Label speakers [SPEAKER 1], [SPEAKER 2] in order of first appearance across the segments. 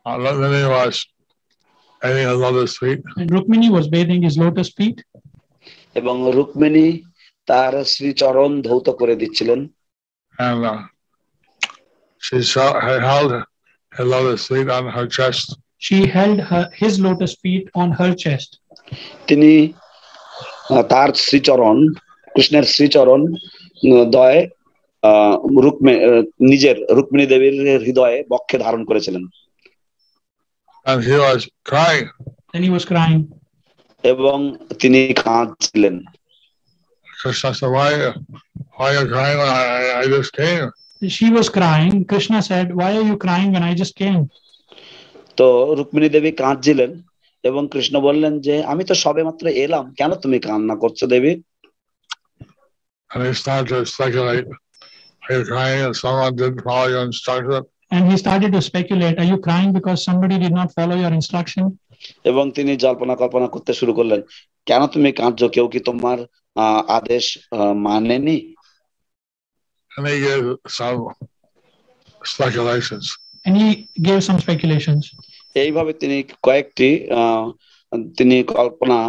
[SPEAKER 1] Rukmini was bathing his lotus feet.
[SPEAKER 2] And Rukmini was bathing his lotus feet.
[SPEAKER 3] এবং রুক্মিণী তার শ্রীচরণ ধৌত করে দিচ্ছিলেন।
[SPEAKER 1] And she held his lotus feet on her chest.
[SPEAKER 2] She held his lotus feet on her chest.
[SPEAKER 3] তিনি তার শ্রীচরণ, কৃষ্ণের শ্রীচরণ দয়ে নিজের রুক্মিণী দেবীর হৃদয়ে বক্ষে ধারণ করেছিলেন।
[SPEAKER 1] And he was crying.
[SPEAKER 2] And he was crying.
[SPEAKER 3] এবং তিনি কাঁদছিলেন।
[SPEAKER 1] Krishna said, why are you crying when I just came?
[SPEAKER 2] She was crying. Krishna said, why are you crying when I just came?
[SPEAKER 3] তো রুক্মিণী দেবী কাঁদছিলেন এবং কৃষ্ণ বললেন যে আমি তো সবে মাত্র এলাম, কেন তুমি কান্না করছো দেবী?
[SPEAKER 1] And he started to speculate, are you crying and someone didn't follow your instruction?
[SPEAKER 2] And he started to speculate, are you crying because somebody did not follow your instruction?
[SPEAKER 3] এবং তিনি জল্পনা কল্পনা করতে শুরু করলেন, কেন তুমি কাঁদছো, কেউ কি তোমার আদেশ মানেনি?
[SPEAKER 1] And he gave some speculations.
[SPEAKER 2] And he gave some speculations.
[SPEAKER 3] এইভাবে তিনি কয়েকটি তিনি কল্পনা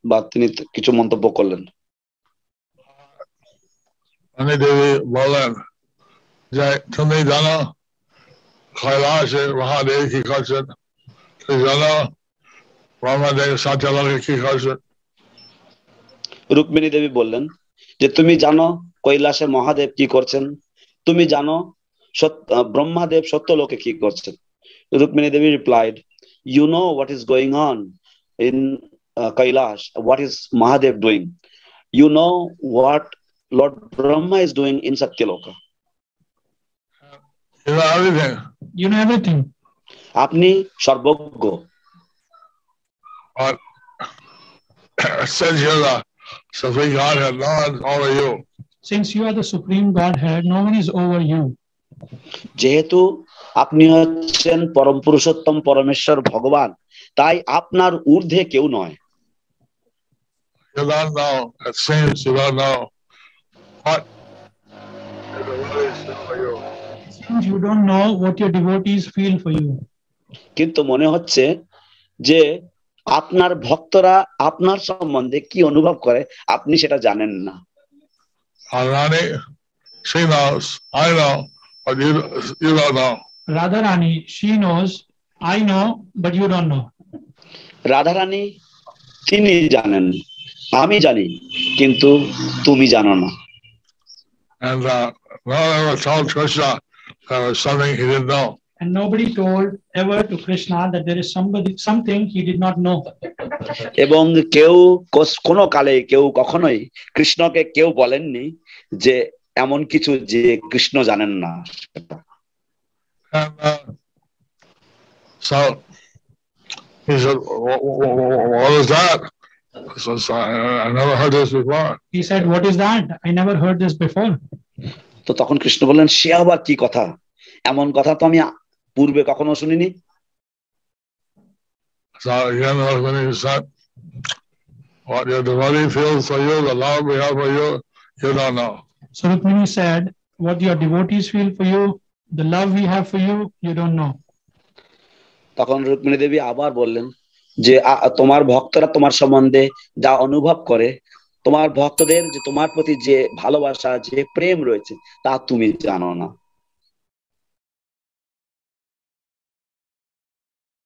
[SPEAKER 3] বা তিনি কিছু মন্তব্য করলেন।
[SPEAKER 1] Rukmini Devi বললেন যে তুমি জানো কৈলাসে মহাদেব কি করছেন, তুমি জানো ব্রহ্মদেব সত্যলোকে কি করছেন?
[SPEAKER 3] রুক্মিণী দেবী বললেন যে তুমি জানো কৈলাসে মহাদেব কি করছেন, তুমি জানো ব্রহ্মাদেব সত্যলোকে কি করছেন। Rukmini Devi replied, you know what is going on in Kailash, what is Mahadev doing, you know what Lord Brahma is doing in Satyaloka.
[SPEAKER 1] You know everything.
[SPEAKER 2] You know everything.
[SPEAKER 3] আপনি সর্বজ্ঞ।
[SPEAKER 1] But since you're the Supreme Godhead, no one's over you.
[SPEAKER 2] Since you are the Supreme Godhead, no one is over you.
[SPEAKER 3] যেহেতু আপনি হচ্ছেন পরম পুরুষোত্তম পরমেশ্বর ভগবান, তাই আপনার ঊর্ধ্বে কেউ নয়।
[SPEAKER 1] You don't know, it seems you don't know what the devotees feel for you.
[SPEAKER 2] Since you don't know what your devotees feel for you.
[SPEAKER 3] কিন্তু মনে হচ্ছে যে আপনার ভক্তরা আপনার সম্বন্ধে কি অনুভব করে আপনি সেটা জানেন না।
[SPEAKER 1] Radharani, she knows, I know, but you don't know.
[SPEAKER 2] Radharani, she knows, I know, but you don't know.
[SPEAKER 3] Radharani তিনি জানেন, আমি জানি, কিন্তু তুমি জানো না।
[SPEAKER 1] And no one ever told Krishna there was something he didn't know.
[SPEAKER 2] And nobody told ever to Krishna that there is something he did not know.
[SPEAKER 3] এবং কেউ কোনো কালে কেউ কখনোই কৃষ্ণকে কেউ বলেননি যে এমন কিছু যে কৃষ্ণ জানেন না।
[SPEAKER 1] And so he said, what is that? I said, I never heard this before.
[SPEAKER 2] He said, what is that? I never heard this before.
[SPEAKER 3] তো তখন কৃষ্ণ বললেন, সে আবার কি কথা, এমন কথা তো আমি পূর্বে কখনো শুনিনি।
[SPEAKER 1] So again, when he said, what your devotee feels for you, the love we have for you, you don't know.
[SPEAKER 2] So Rukmini said, what your devotees feel for you, the love we have for you, you don't know.
[SPEAKER 3] তখন রুক্মিণী দেবী আবার বললেন যে তোমার ভক্তরা তোমার সম্বন্ধে যা অনুভব করে, তোমার ভক্তদের যে তোমার প্রতি যে ভালোবাসা, যে প্রেম রয়েছে, তা তুমি জানো না।